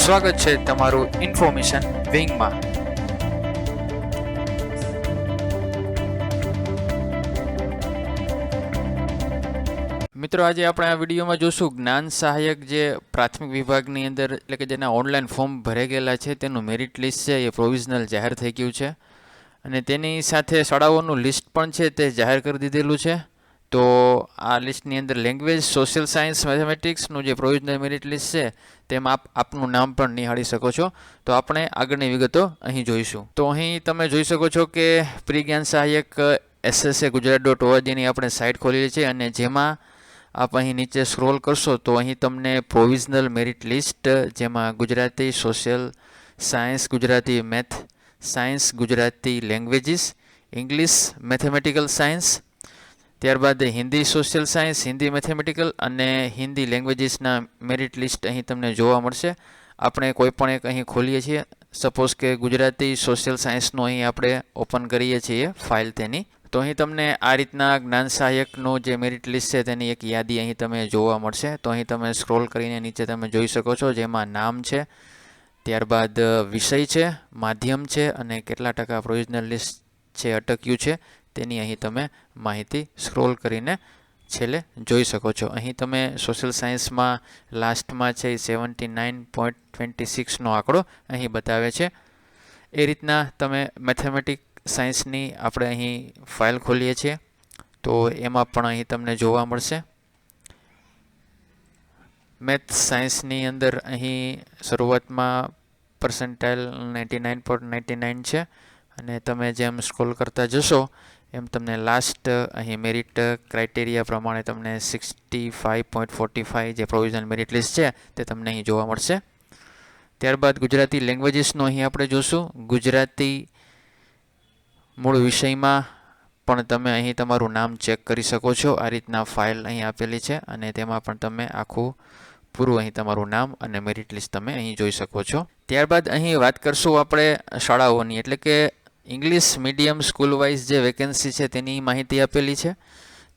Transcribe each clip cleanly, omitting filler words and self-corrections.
સ્વાગત છે તમારું ઇન્ફોર્મેશન વિંગમાં। મિત્રો, આજે આપણે આ વિડીયોમાં જોશું જ્ઞાન સહાયક જે પ્રાથમિક વિભાગની અંદર એટલે કે જેના ઓનલાઈન ફોર્મ ભરાઈ ગયેલા છે તેનું મેરિટ લિસ્ટ છે એ પ્રોવિઝનલ જાહેર થઈ ગયું છે અને તેની સાથે શાળાઓનું લિસ્ટ પણ છે તે જાહેર કરી દીધેલું છે। તો આ લિસ્ટની અંદર લેંગ્વેજ, સોશિયલ સાયન્સ, મેથેમેટિક્સનું જે પ્રોવિઝનલ મેરિટ લિસ્ટ છે તેમાં આપનું નામ પણ નિહાળી શકો છો। તો આપણે આગળની વિગતો અહીં જોઈશું। તો અહીં તમે જોઈ શકો છો કે પ્રી જ્ઞાન સહાયક ssa.gujarat.org ની આપણે સાઇટ ખોલેલી છે અને જેમાં આપ અહીં નીચે સ્ક્રોલ કરશો તો અહીં તમને પ્રોવિઝનલ મેરિટ લિસ્ટ જેમાં Gujarati, social science, Gujarati math science, Gujarati languages, English, mathematical science, ત્યારબાદ Hindi social science, Hindi mathematical અને હિન્દી લેંગ્વેજીસના મેરિટ લિસ્ટ અહીં તમને જોવા મળશે। આપણે કોઈ પણ એક અહીં ખોલીએ છીએ, સપોઝ કે ગુજરાતી સોશિયલ સાયન્સનું અહીં આપણે ઓપન કરીએ છીએ ફાઇલ તેની, તો અહીં તમને આ રીતના જ્ઞાન સહાયકનું જે મેરિટ લિસ્ટ છે તેની એક યાદી અહીં તમે જોવા મળશે। તો અહીં તમે સ્ક્રોલ કરીને નીચે તમે જોઈ શકો છો, જેમાં નામ છે, ત્યારબાદ વિષય છે, માધ્યમ છે અને કેટલા ટકા પ્રોવિઝનલ લિસ્ટ છે અટક્યું છે તેની અહીં તમે માહિતી સ્ક્રોલ કરીને છેલ્લે જોઈ શકો છો। અહીં તમે સોશિયલ સાયન્સમાં લાસ્ટમાં છે 79.26નો આંકડો અહીં બતાવે છે। એ રીતના તમે મેથેમેટિક સાયન્સની આપણે અહીં ફાઇલ ખોલીએ છીએ તો એમાં પણ અહીં તમને જોવા મળશે। મેથ સાયન્સની અંદર અહીં શરૂઆતમાં પર્સન્ટાઇલ 99.99 છે અને તમે જેમ સ્ક્રોલ કરતા જશો એમ તમને લાસ્ટ અહીં મેરિટ ક્રાઇટેરિયા પ્રમાણે તમને 65.45 જે પ્રોવિઝનલ મેરિટ લિસ્ટ છે તે તમને અહીં જોવા મળશે। ત્યારબાદ ગુજરાતી લેંગ્વેજીસનું અહીં આપણે જોશું। ગુજરાતી મૂળ વિષયમાં પણ તમે અહીં તમારું નામ ચેક કરી શકો છો। આ રીતના ફાઇલ અહીં આપેલી છે અને તેમાં પણ તમે આખું પૂરું અહીં તમારું નામ અને મેરિટ લિસ્ટ તમે અહીં જોઈ શકો છો। ત્યારબાદ અહીં વાત કરશું આપણે શાળાઓની, એટલે કે ઇંગ્લિશ મીડિયમ સ્કૂલ વાઇઝ જે વેકેન્સી છે તેની માહિતી આપેલી છે।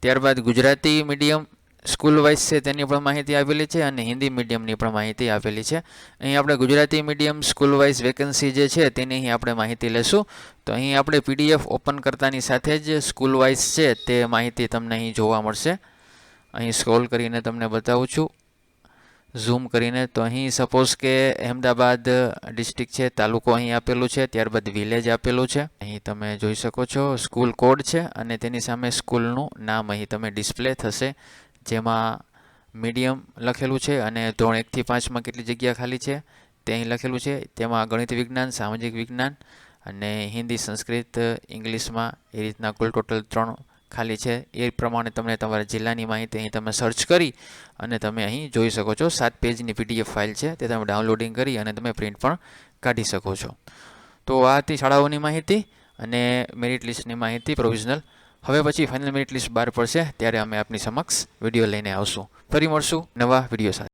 ત્યારબાદ ગુજરાતી મીડિયમ સ્કૂલ વાઇઝ છે તેની પણ માહિતી આપેલી છે અને હિન્દી મીડિયમની પણ માહિતી આપેલી છે। અહીં આપણે Gujarati medium school wise vacancy જે છે તેની અહીં આપણે માહિતી લેશું। તો અહીં આપણે પીડીએફ ઓપન કરતાની સાથે જ સ્કૂલ વાઇઝ છે તે માહિતી તમને અહીં જોવા મળશે। અહીં સ્ક્રોલ કરીને તમને બતાવું છું ઝૂમ કરીને। તો અહીં સપોઝ કે અહેમદાબાદ ડિસ્ટ્રિક્ટ છે, તાલુકો અહીં આપેલું છે, ત્યારબાદ વિલેજ આપેલું છે। અહીં તમે જોઈ શકો છો સ્કૂલ કોડ છે અને તેની સામે સ્કૂલનું નામ અહીં તમે ડિસ્પ્લે થશે, જેમાં મીડિયમ લખેલું છે અને ધોરણ 1 થી 5માં કેટલી જગ્યા ખાલી છે તે અહીં લખેલું છે। તેમાં ગણિત વિજ્ઞાન, સામાજિક વિજ્ઞાન અને હિન્દી, સંસ્કૃત, ઇંગ્લિશમાં એ રીતના કુલ ટોટલ 3 ખાલી છે। એ પ્રમાણે તમને તમારા જિલ્લાની માહિતી અહીં તમે સર્ચ કરી અને તમે અહીં જોઈ શકો છો। 7 પેજની પીડીએફ ફાઇલ છે તે તમે ડાઉનલોડિંગ કરી અને તમે પ્રિન્ટ પણ કાઢી શકો છો। તો આ હતી શાળાઓની માહિતી અને મેરિટ લિસ્ટની માહિતી પ્રોવિઝનલ। હવે પછી ફાઇનલ મેરિટ લિસ્ટ બહાર પડશે ત્યારે અમે આપની સમક્ષ વિડીયો લઈને આવશું। ફરી મળશું નવા વિડીયો સાથે।